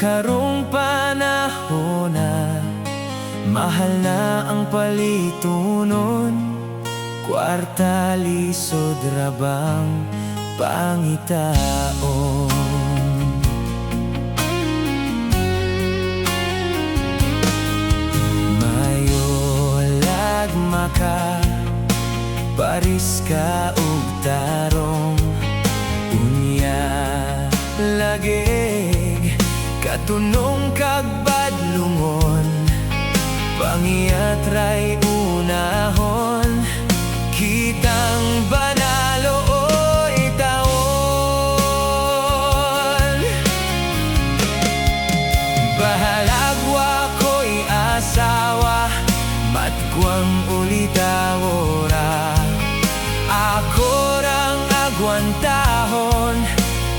karong panahon na mahal na ang palitunon, kwarta lisod rabang pangitaon. Mayolag maka paris ka ug tarong, unya lagig katunong kag badlungon, pangiyatray unahon, kitang banalo oy taon. Bahalagwa ko'y asawa, matguang ulitawora, ako rang agwantahon,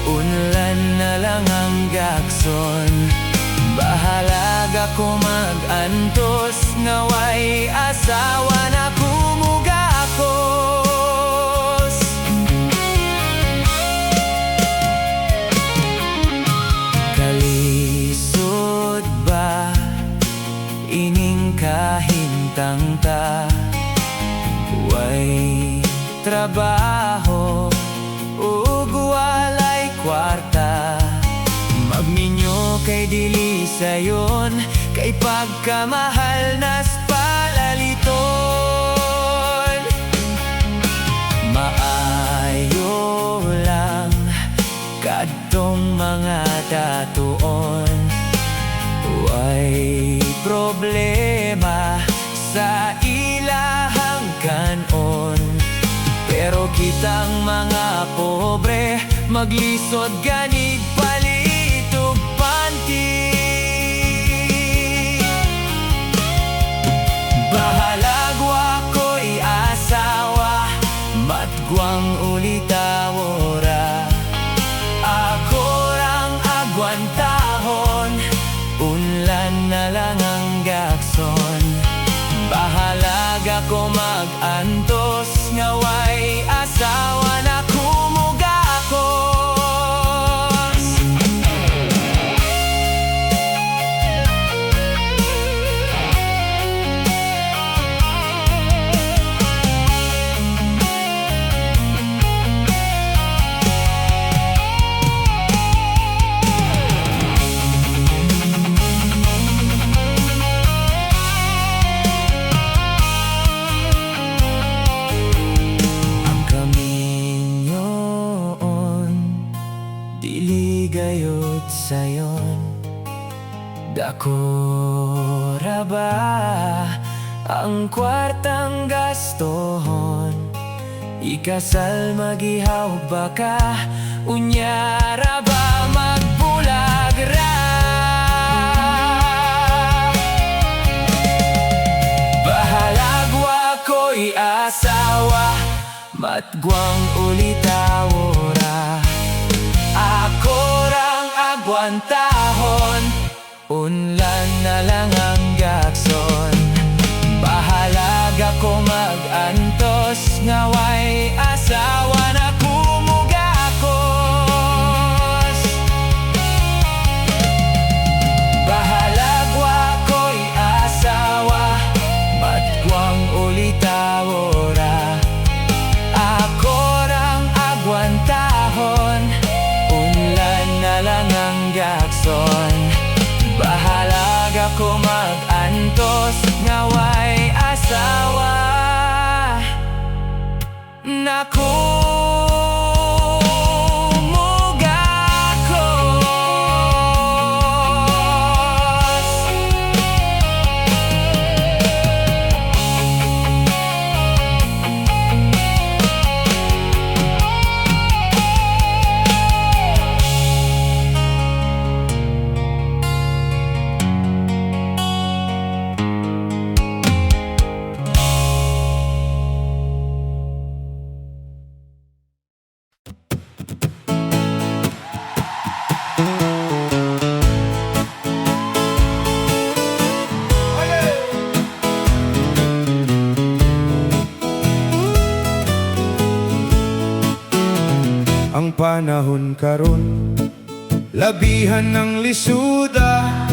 unlan na lang ang gakson. Bahalaga ko mag-antos, ngaway asawa na kumugakos. Kalisod ba ining kahintang ta, way trabaho ug walay kwarta, magminyo kay dili sayon, kay pagkamahal nas palaliton. Maayo lang kadtong mga tatuon, way problema sa ilahang kanon, pero kitang mga pobre maglisod ganig palitog panty. Bahalagwa ko'y asawa, matguang ulitawora, ako rang agwantahon, unlan na lang ang gakson. Bahalaga ko mag-antos, ngaway asawa na kumugakos. Gayot sayon, dako ra ba ang kwartang gastohon, ikasal magihaw ba ka, unya ra ba magbulag ra. Bahalagwa ko'y asawa, matguang ulitawora, ako rang agwantahon, unlan na lang ang gakson. Bahalaga ko mag-antos, ngaway asawa na kumugakos. Bahalagwa ko'y asawa, matguang ulitawora, ako rang agwantahon, unlan na lang ang gakson. Bahalaga ko mag-antos, ngaway asawa na kumugakos. Ang panahon karon labihan ng lisuda,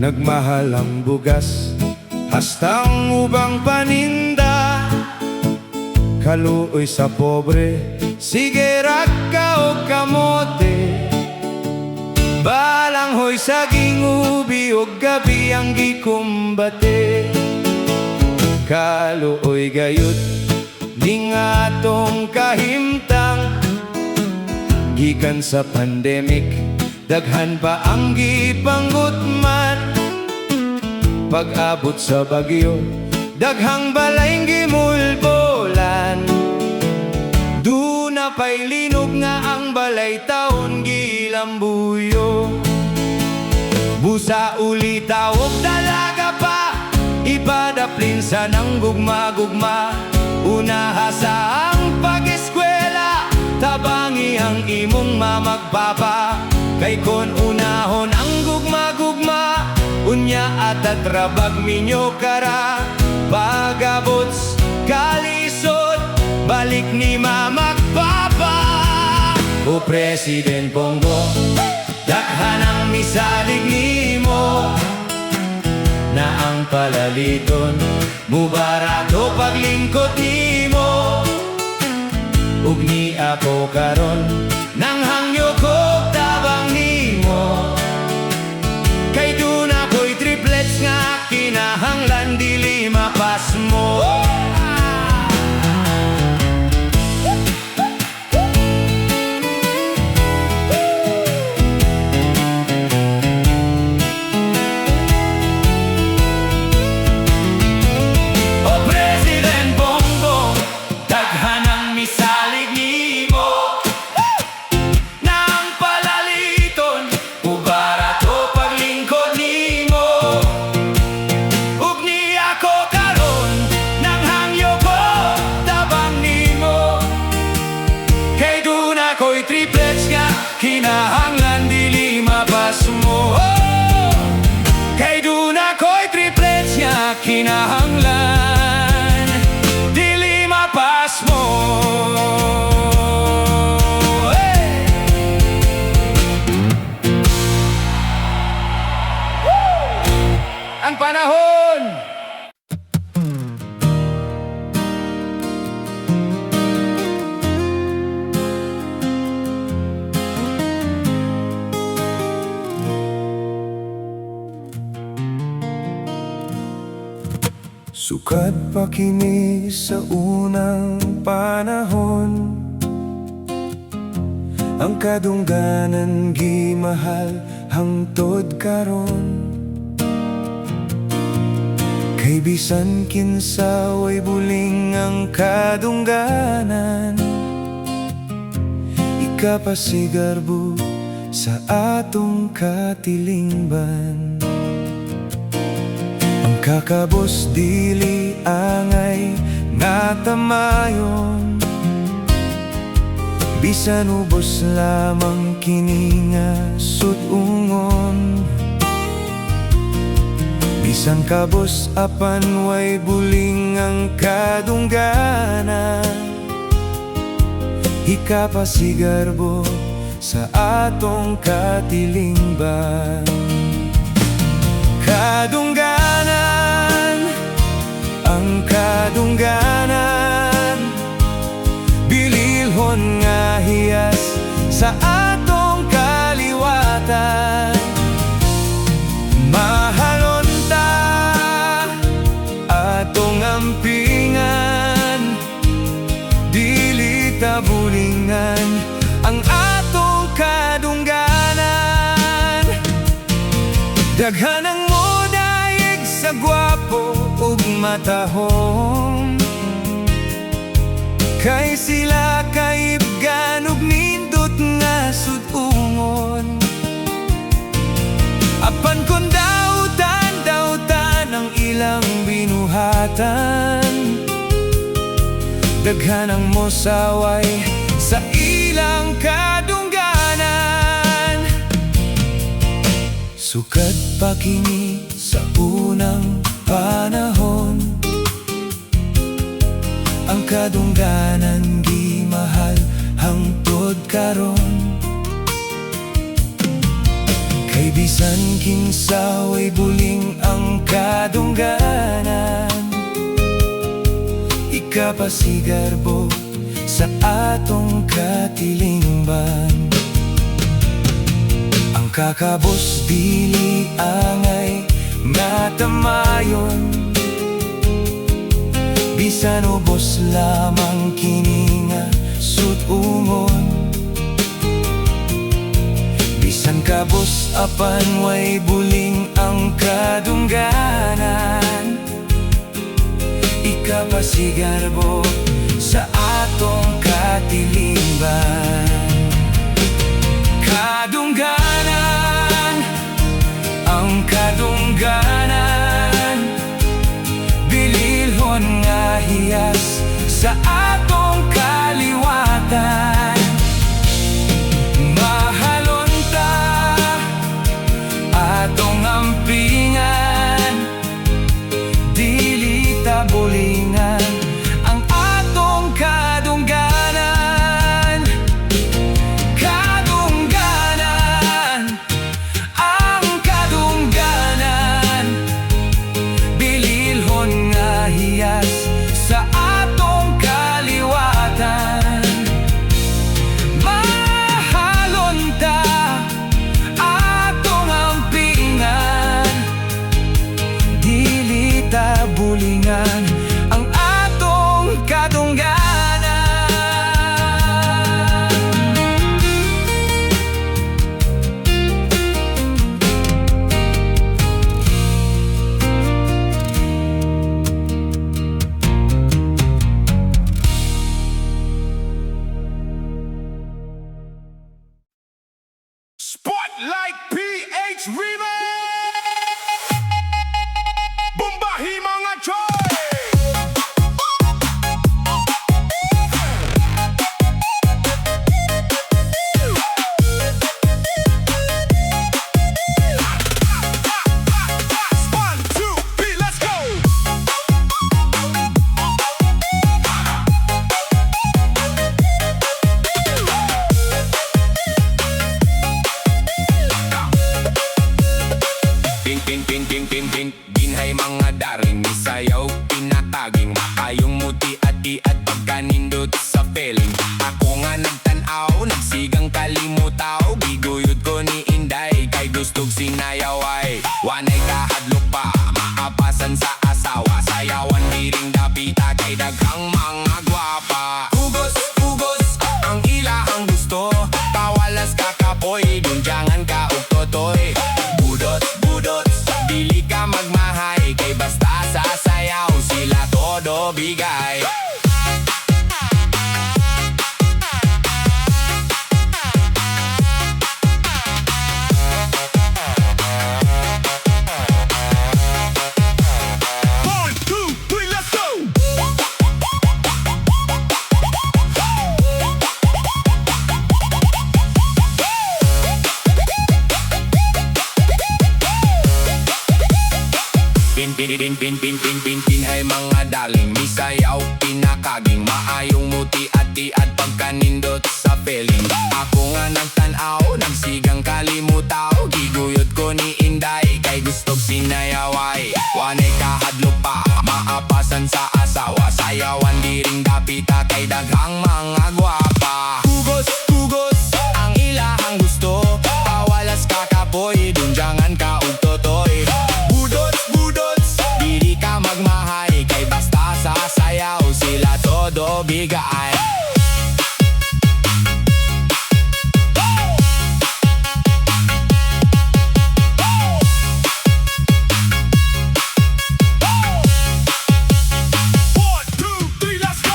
nagmahal ang bugas, hastang ubang paninda. Kaluoy sa pobre, sige raka o kamote, balanghoy saging ubi o gabi ang gikumbate. Kaluoy gayud ning atong kahimtang, gikan sa pandemic daghan pa ang gipangutman. Pag-abot sa bagyo daghang balayng gimulbolan, duna pa'y linog nga ang balay taon gilambuyo. Busa uli tawog dalaga pa, ipadaplin sa nang gugma-gugma. Unaha sa ang pag-eskwela, tabangi ang imong mamagpapa. Kay kon unahon ang gugma-gugma, unya at atrabag minyo kara. Pag-abots kalisod, balik ni mamagpapa. O President Bongo, dakhan ang misalig nimo, na ang palaliton mubarato paglingkod nimo. Ug ni ako karon nang hangyo ko tabang nimo, kay duna ko'y triplets nga kinahanglan dili mapas mo. Ko'y triplets nga kinahanglan dili mapas mo. Kay duna ko'y triplets nga kinahanglan dili mapas mo. Ang panahon! Sukat pa kini sa unang panahon, ang kadungganan gimahal hangtod karon. Kay bisan kinsa way buling ang kadungganan, ikapasigarbo sa atong katilingban. Kakabos dili angay nga tamayon, bisan ubos lamang kini nga sud-ungon. Bisan kabos apan way buling ang kadungganan, ikapasigarbo sa atong katilingban. Kadungganan, ang kadungganan, bililhon nga hiyas sa atong kaliwatan. Mahalon ta atong ampingan, dili ta bulingan ang atong kadungganan. Daghan ang modayeg sa gwapo ug matahong, kay sila kaibgan ug nindot nga sud-ungon. Apan kon dautan ang ilang binuhatan, daghan ang mosaway sa ilang kadungganan. Sukat pa kini sa unang panahon, ang kadungganan gimahal hangtod karon. bisan kinsa way buling ang kadungganan, ikapasigarbo sa atong katilingban. Ang kakabos dili angay matamayon, bisan ubos lamang kini nga sutungon. Bisan kabos apan way buling ang kadungganan, ikapasigarbo sa atong katilingban. Kadungganan, ang kadungganan, bililhon nga hiyas sa atong kaliwatan. Mahalon ta atong ampingan, dili ta bulingan ang atong kadungganan. Kadungganan, ang kadungganan, bililhon nga hiyas sa atong kaliwatan. Mahalon ta atong ampingan, dili ta bulingan ang atong kadungganan. Spotlight PH Remix! Bumbahi mga Troy! One, two, three, let's go! Ginhay mga daring misayaw pinataging, makayong muti at iat pagkanindot sa feeling. Ako nga nagtanaw, nagsigang kalimutaw, giguyod ko ni Inday kay gustog sinayaway. Wanay kahadlok pa, maapasan sa asawa, sayawan diring dapita kay daghang mga gwapa. Ugos, ugos, ang ilahang gusto, pawalas kakapoy, dunjangan ka og totoy. Budot, budot, dili ka magmahay, kay basta sasayaw sila todo bigay. One, two, three, let's go! Pinhay mga daling, misayaw pinakaging, maayong muti at iat pagkanindot sa feeling. Ako nga nagtanaw, nagsigang kalimutaw, giguyod ko ni Inday kay gustog sinayaway. Wanay kahadlok pa, maapasan sa asawa, sayawan diring dapita kay daghang mga gwapa. Ugos, ugos, ang ilahang gusto, pawalas kakapoy, dunjangan ka og totoy. Budot, budot, dili ka magmahay, kay basta sasayaw sila todo bigay. One, two, three, let's go!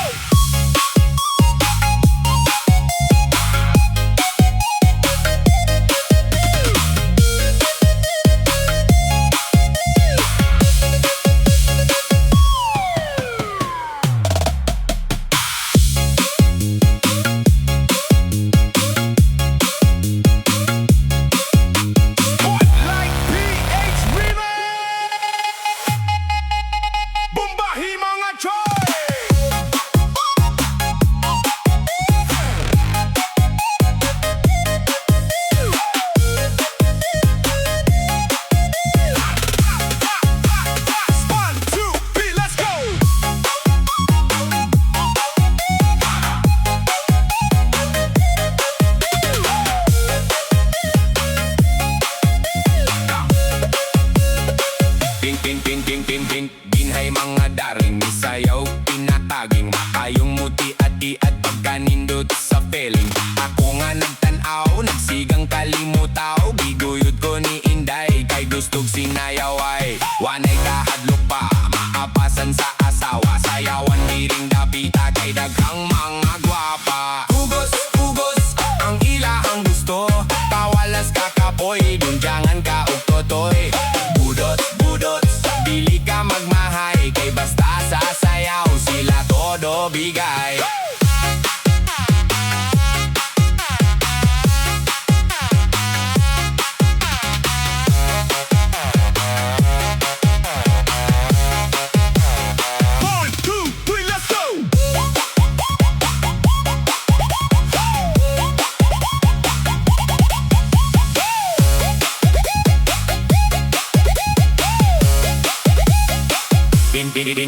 gustog sinayaway. Wanay kahadlok pa, maapasan sa asawa. Sayawan diring dapita kay daghang mga gwapa. Ugos, ugos, ang ilahang gusto. Pawalas kakapoy, dunjangan ka og totoy. Budot, budot, dili ka magmahay. Kay basta sa sayaw, sila todo bigay.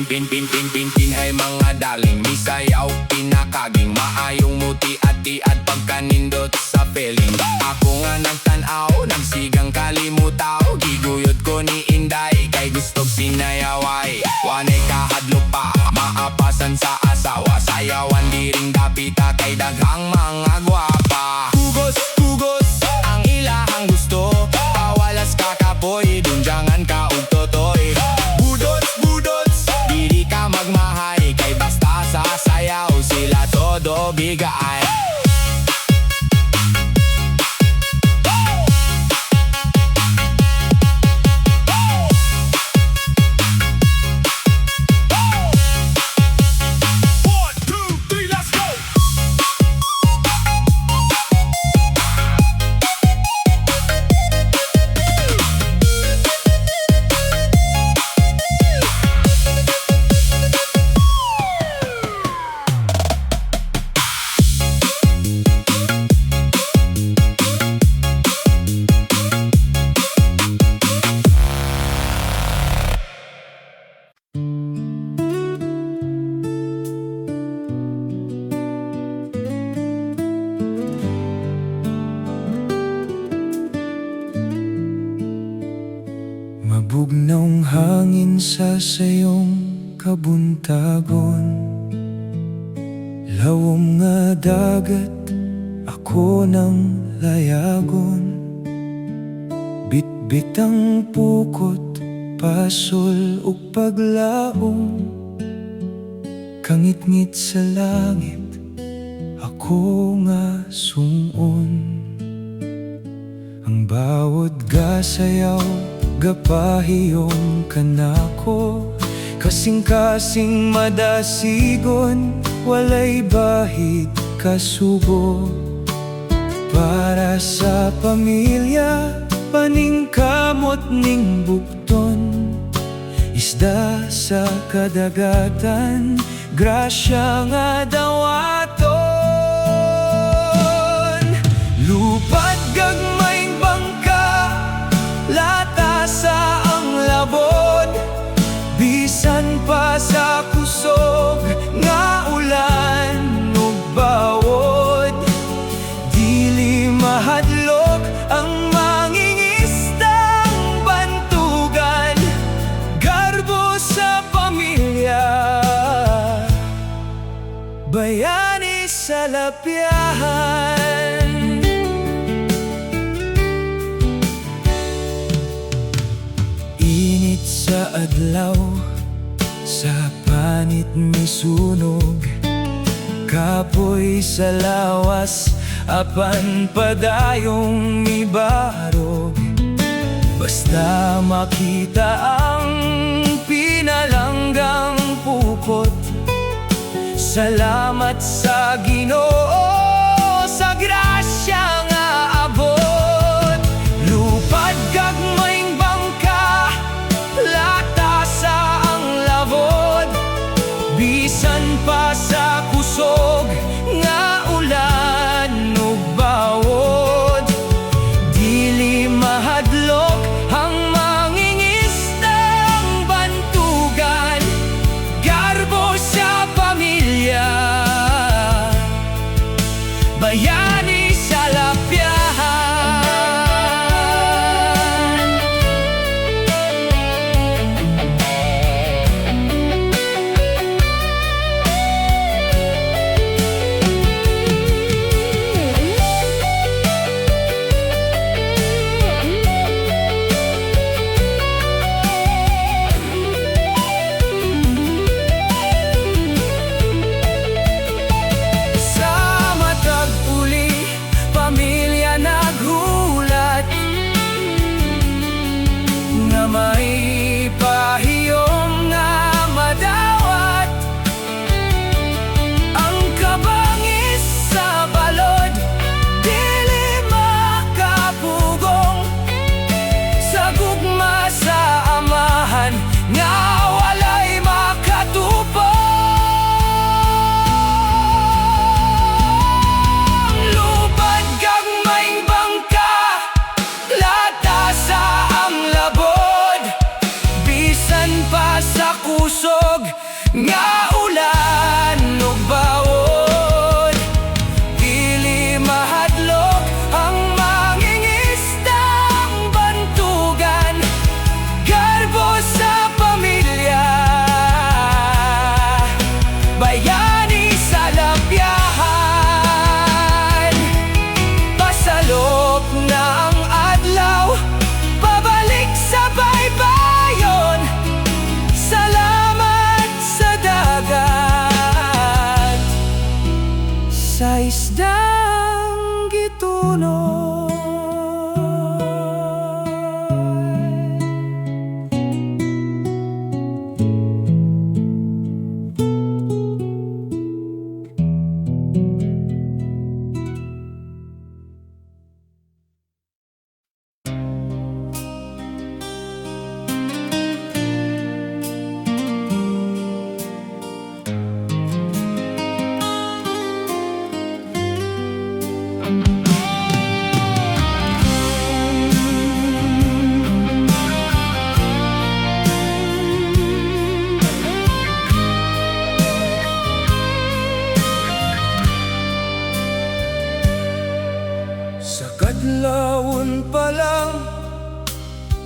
Pin ay mga daling misayaw pinakaging maayong muti at tiad pagkanindot sa feeling. Ako nga nagtanaw, nagsigang kalimutaw. Giguyod ko ni Inday kay gustog sinayaway. Wanay kahadlok pa, maapasan sa asawa. Sayawan diring dapita kay daghang mga gwapa. Kugos, kugos, ang ilahang gusto. Pawalas kakapoy, dunjangan ka og totoy. Magmahay kay basta sa sayaw, sila todo bigay. Mabugnawng hangin sa sayong kabuntagon. Lawom nga dagat, ako ng layagon. Bitbit ang pukot, pasol ug paglaom. Kangit-ngit sa langit, ako nga sumon. Ang bawod gasayaw, gapahiyong kanako. Kasing-kasing madasigon, walay bahid kasubo. Para sa pamilya, paningkamot ning bukton. Isda sa kadagatan, grasya nga dawaton. Lupad gagmayng bangka, lata sa ang labon. Bisan pa sa kusog nga ulan ug bawod. Dili mahadlok ang mangingistang bantugan. Garbo sa pamilya, bayani sa lapyahan. Init sa adlaw, sa panit misunog. Kapoy sa lawas, apan padayong mibarog. Basta makita ang pinalanggang pukot. Salamat sa Ginoo sa grasya nga abot. Lupad gagmayng bangka, lata sa ang labod. Bisan pa sa kusog nga ulan ug bawod. Dili mahadlok ang mangingistang bantugan. Garbo sa pamilya, bayani sa lapyahan.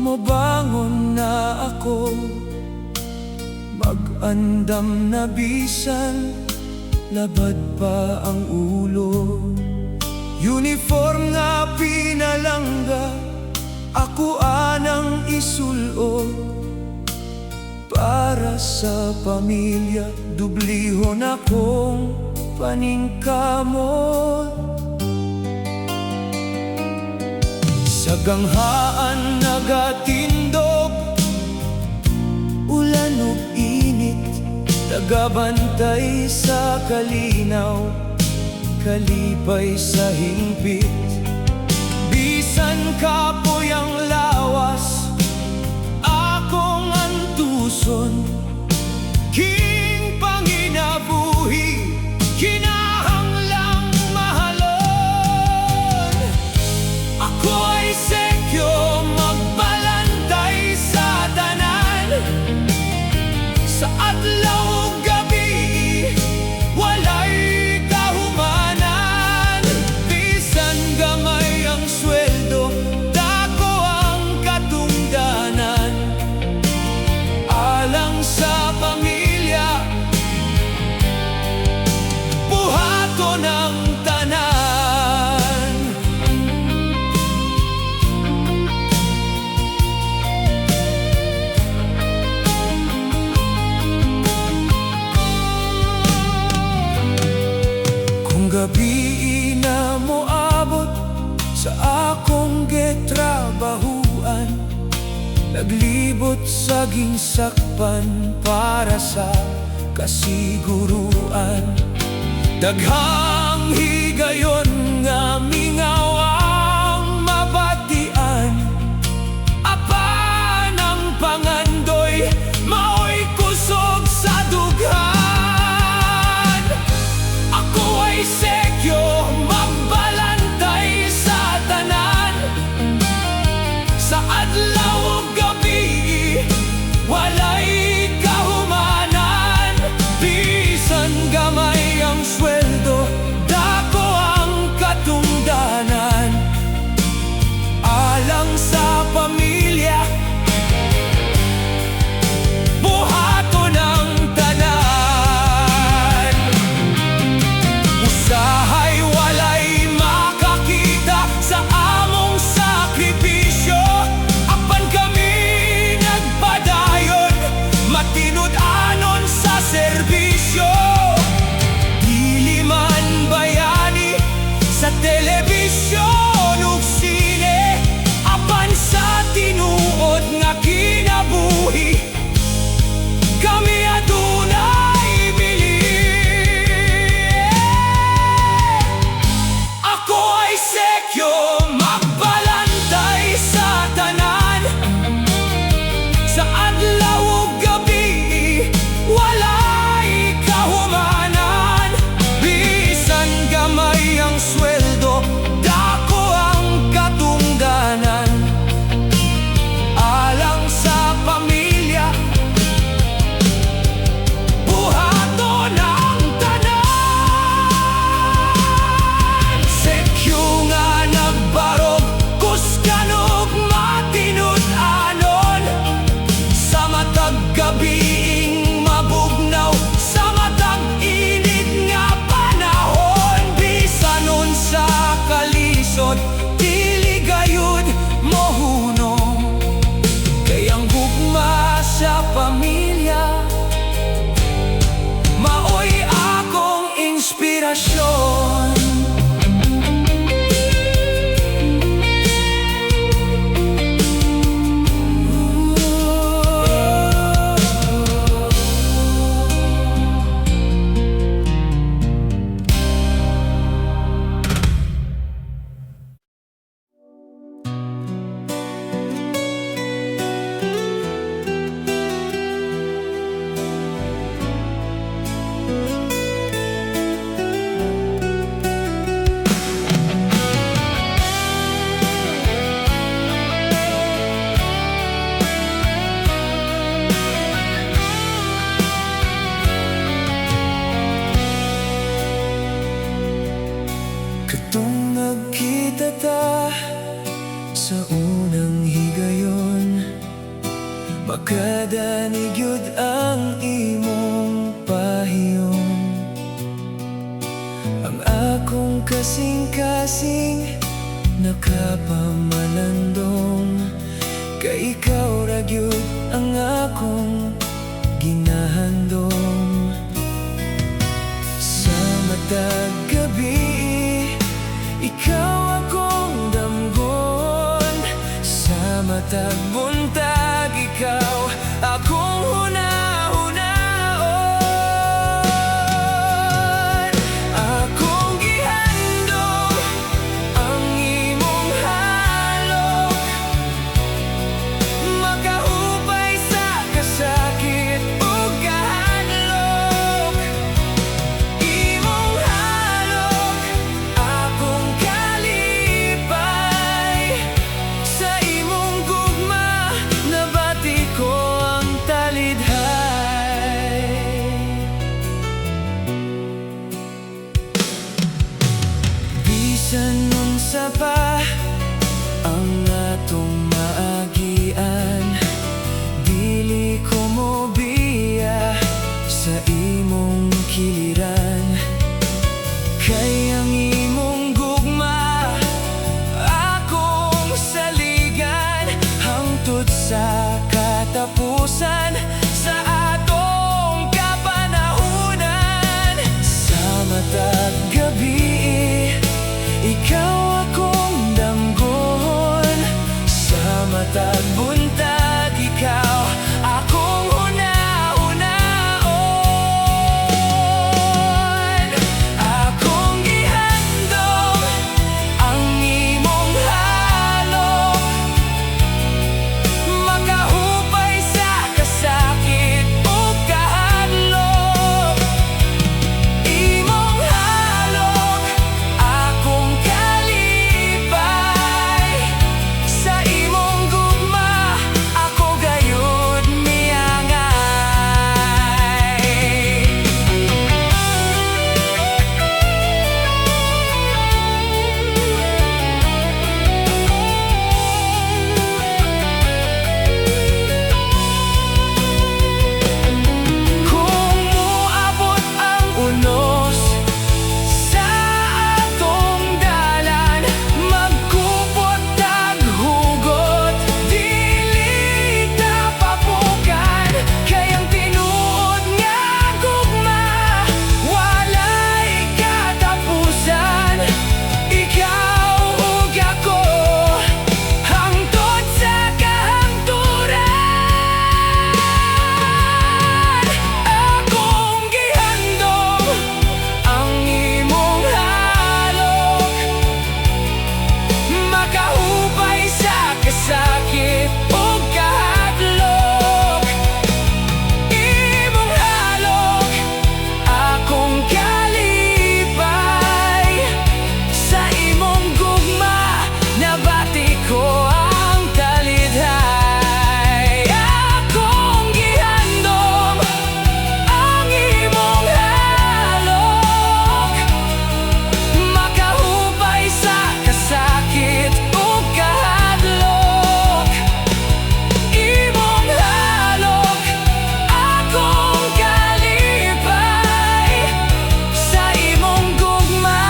Mobangon na ako, mag-andam na bisan, labad pa ang ulo. Uniform nga pinalangga, ako anang isulod. Para sa pamilya, dublihon akong paningkamot. Sa ganghaan nagatindog, ulan ug init, tagabantay sa kalinaw, kalipay sa hingpit. Bisan kapoy ang lawas, akong antuson. King panginabuhi, kinahanglang mahalon. Ako ay sekyo, magbalantay sa tanan. Sa adlaw ug gabi, walay kahumanan. Bisan gamay ang sweldo, dako ang katungdanan. Alang sa pamilya, buhaton ang tanan. Kung gabi na moabot sa akong getrabahuan, naglibot sa ginsakpan para sa kasiguruan. Daghang higayon nga mingawang mabatian, apan ang pangandoy maoy kusog sa dughan. Ako ay sekyo, magbalantay sa tanan. Sa adlaw ug gabi, walay kahumanan. Bisan gamay ang sweldo, dako ang Makadanig yun ang imong pahiyong, ang akong kasing-kasing nakapamalandong. Kay ikaw ra gyud ang akong ginahandom. Sa matag gabi, ikaw akong damgon. Sa matag buntag, ikaw akong hunahunaon. Akong gihandom ang imong halok, makahupay sa kasakit ug kahadlok. Imong halok, akong kalipay. Sa imong gugma, nabati ko ang talidhay. Bisan unsa pa ang atong maagian, dili ko mobiya sa imong kiliran. Kay ang imong gugma akong saligan, hangtod sa katapusan sa atong kapanahunan. Sa matag gabi, ikaw akong damgon. Sa matag buntag, ikaw akong hunahunaon. Akong gihandom ang imong halok, makahupay sa kasakit ug kahadlok. Imong halok, akong kalipay. Sa imong gugma, ako gayud miangay. Kung moabot ang unos sa atong dalan, magkupot tag hugot, dili ta papukan. Kay ang tinuod nga gugma, walay katapusan. Ikaw ug ako, hangtod sa kahangturan. Akong gihandom ang imong halok, makahupay sa kasakit ug kahadlok. Imong halok, akong kalipay. Sa imong gugma, nabati ko ang talidhay. Akong gihandom ang imong halok, makahupay sa kasakit ug kahadlok. Imong halok, akong kalipay. Sa imong gugma,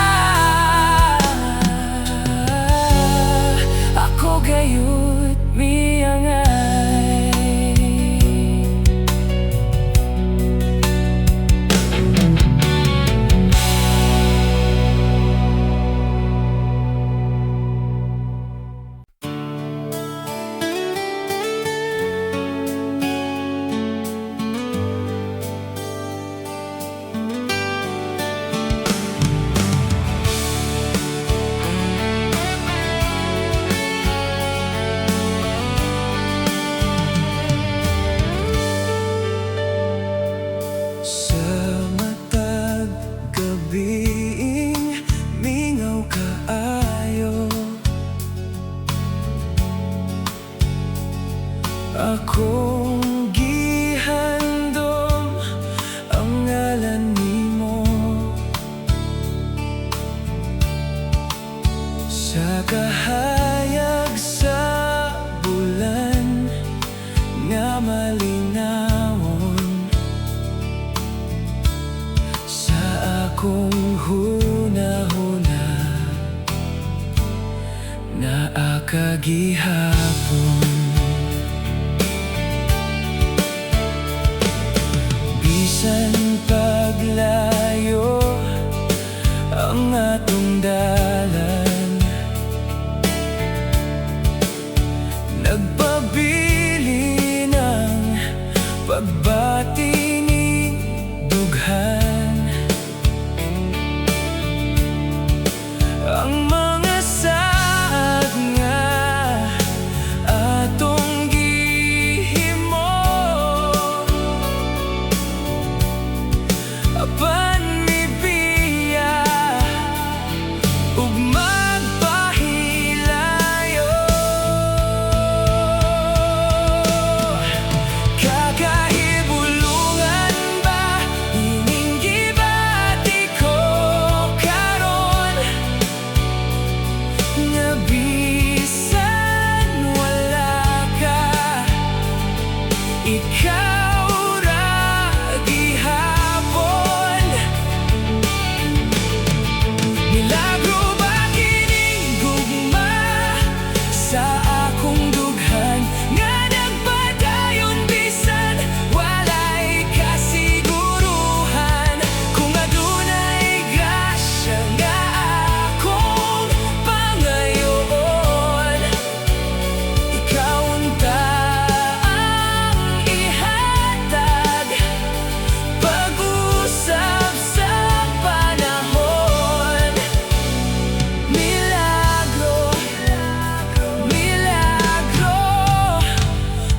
ako gayud miangay. Sa matag gabiing mingaw kaayo, akong gihandom ang ngalan nimo. Sa kahayag sa bulan nga dalan. Nagpabili ng pagbati ni dughan. Ang mga saad nga atong gihimo, apan mibiya ug magpahilayo. Kakahibulungan ba ining gibati ko karon, nga bisan wala ka, ikaw ra gihapon. Milagro ba kining gugma sa akong dughan, nga nagpadayon bisan walay kasiguruhan. Kung adunay grasya nga akong pangayoon, ikaw unta ang ihatag. Pag-usap sa panahon, milagro, milagro.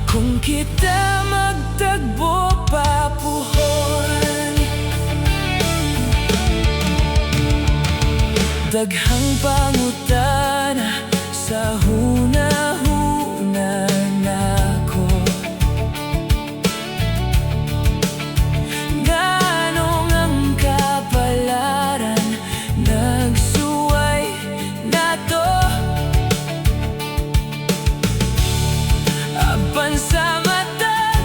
Kung kita magtagbo papuhon, daghang pangutana sa hunahuna nako. Nganong ang kapalaran nagsuway nato, apan sa matag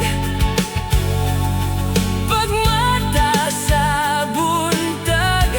pagmata sa buntag.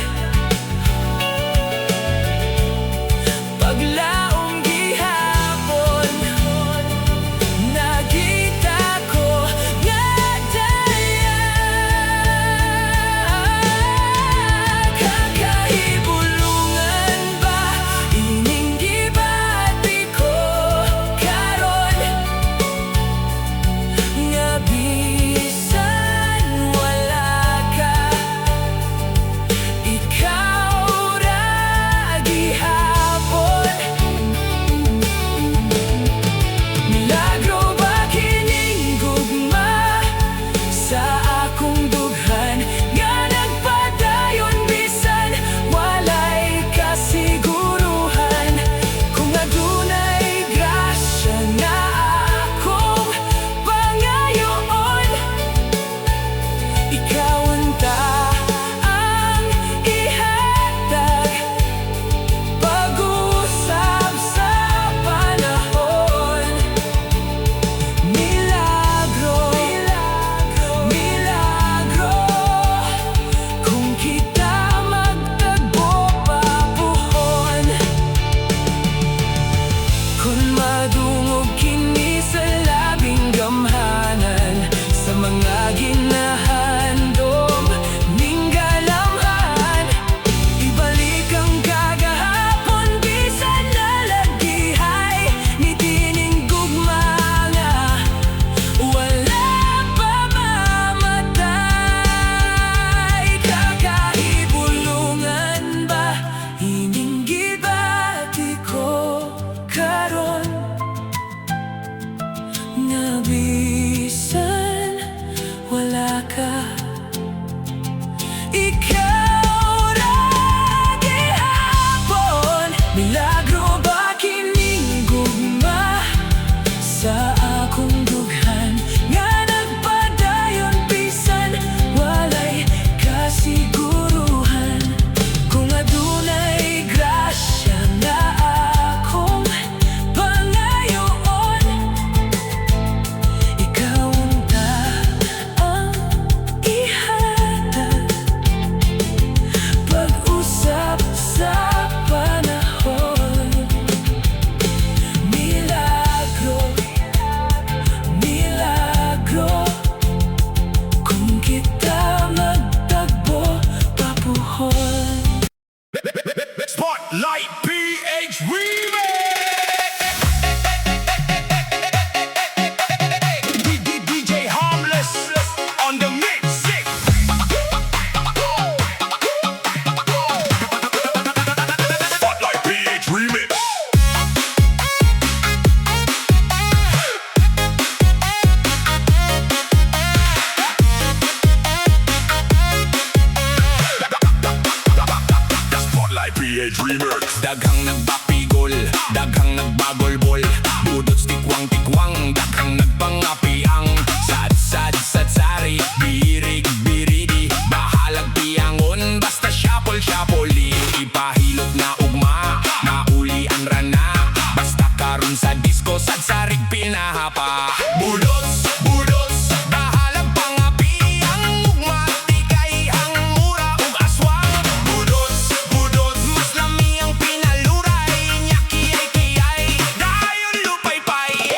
Budots, budots, bahalang pangapi ang ugma, tikay ang mura ug aswang. Budots, budots, mas lami ang pinaluray, nya kiyay-kiyay, dayon lupay-pay.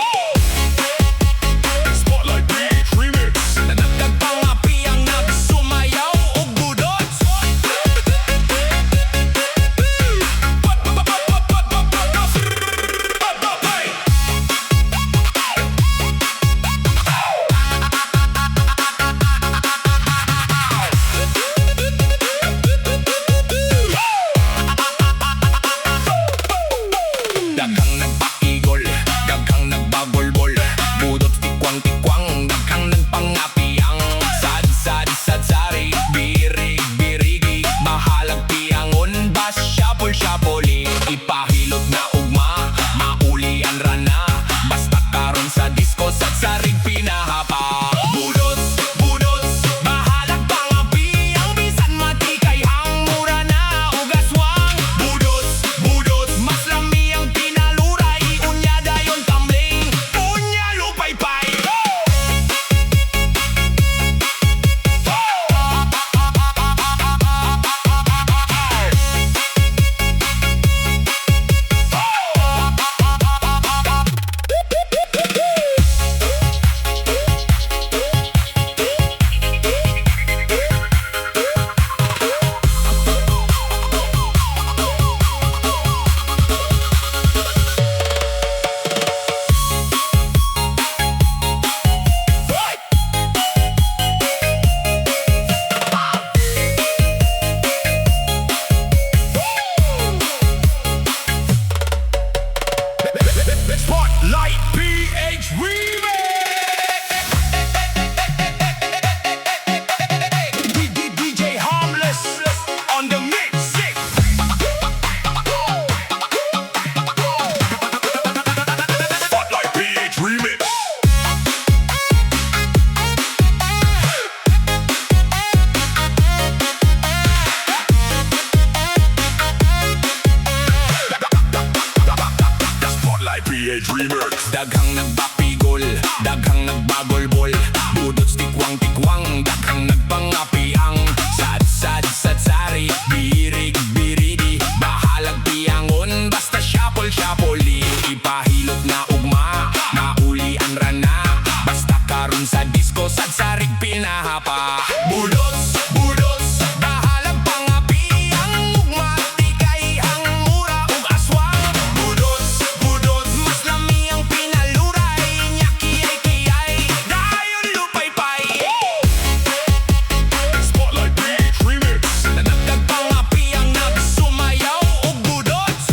Spotlight Beach Remix. Nanagkag pangapi ang nagsumayaw ug budots. Daghang nagpaigol, daghang nagbagolbol, budots tikwang-tikwang, daghang nagpangapiang. Sad-sad-sad-sari, birig-birigi, bahalag piangon, bas syapol-syapoli. Ipahilot na ugma, maulian rana, basta karon sa disco sad-sarig pinahapa. Budots, budots, bahalag pangapi, ang bisan matikay ang mura na ug aswang. Budots, budots, mas lami ang pinaluray, unya dayon tambling, unya lupay-pay. Spotlight PH Remix. DJ Harmless on the mix. Spotlight PH Remix. Spotlight PH Remix. Daghang nagbapigol, daghang nagbagolbol, budots tikwang-tikwang, daghang nagpangapiang. Sad-sad-sad-sari, birig-biridi, bahalag piangon, basta syapol-syapoli. Ipahilot na ugma, maulian rana, basta karon sa disco sad-sarig pinahapa. Budots, budots, bahalag pangapi ang ugma, tikay ang mura ug aswang. Budots, budots, mas lami ang pinaluray, nya kiyay-kiyay, dayon lupay-pay. Spotlight Beach Remix. Nanagkag pangapi ang nagsumayaw ug budots.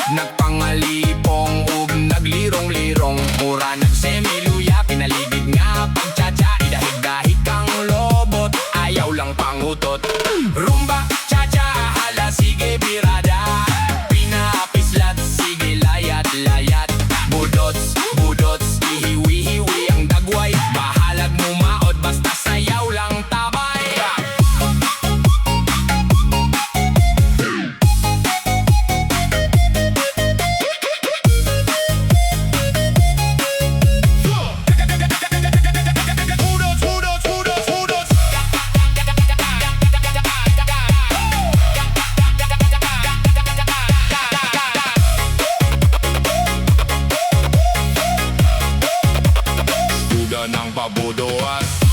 Nagpangalipong ug naglirong-lirong. Mura nagsemiluya, pinaligid nga pagtsatsa. Idahig-dahig kang lobot, ayaw lang pangutot. Rumba, cha-cha, hala sige birada. Pinapislat, sige layat-layat. Budots, budots, ihiwi-hiwi ang dagway. Bahalag mo maod, basta sayaw lang tabay. Duda ng pabudoas.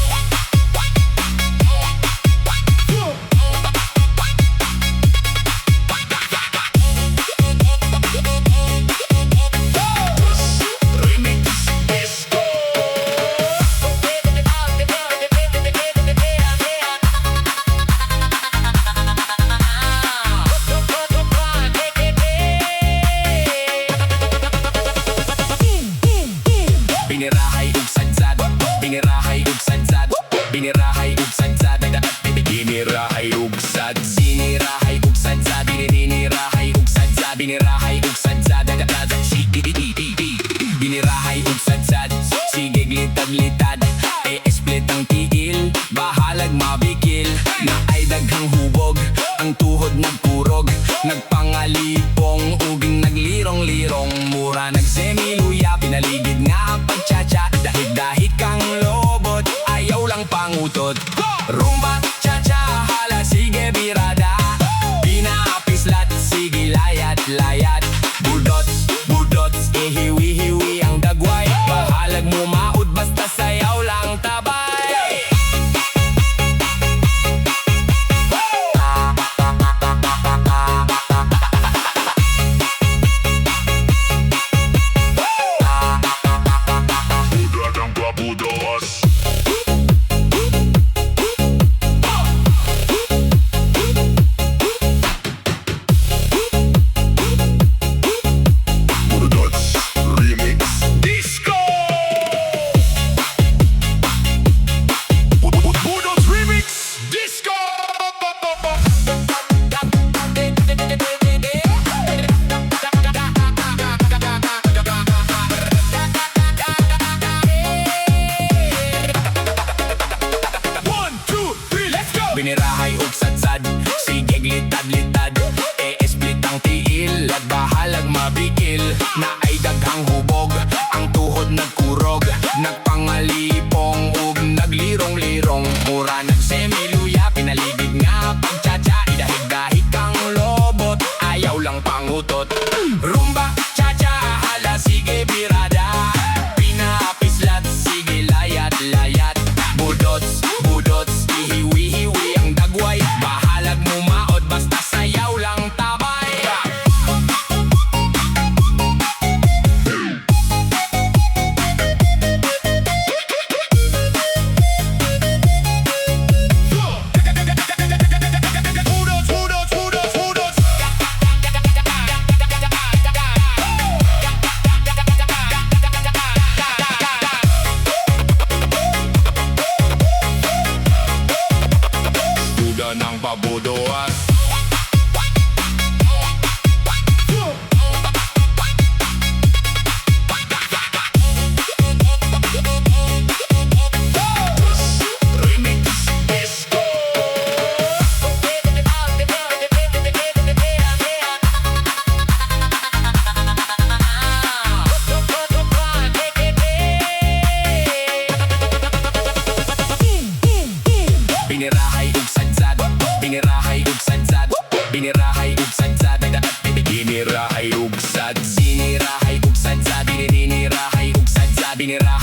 Binirahay ug sadsad, binirahay ug sadsad, binirahay ug sadsad, binirahay ug sad, sinirahay ug sadsad, binirahay ug sadsad, binirahay ug sadsad, binirahay ug sadsad, sige glitad-litad, split ang tiil, bahalag mabikil, na ay daghang hubog, ang tuhod nagkurog, nagpangalipong ug naglirong-lirong, mura nagsemiluya, pinaligid nga pagtsatsa. Dahig-dahig kang lobot, ayaw lang pangutot. Rumba, cha-cha, hala sige birada. Pinapislat, sige layat-layat. Budots, budots, ihiwi-hiwi ang dagway. Bahalag mo maud, basta sayaw lang tabay. Binirahay ug sadsad, sige glitad-litad, split ang tiil, at bahalag mabikil, na ay daghang hubog, ang tuhod nagkurog, nagpangalipong ug naglirong-lirong, mura nagsemiluya, pinaligid nga pagtsatsa, idahig-dahig kang lobot, ayaw lang pangutot. Rumba, cha-cha, hala sige birada. Pinapislat, sige layat-layat. Budots, budots, ihiwi-hiwi ang dagway. Bahalag mo maod, basta sayaw lang tabay. Duda ng pabudoas. Binirahay ug sadsad, binirahay ug sadsad, binirahay ug sadsad, binirahay ug sad, sinirahay ug sadsad, binirahay ug sadsad, binirahay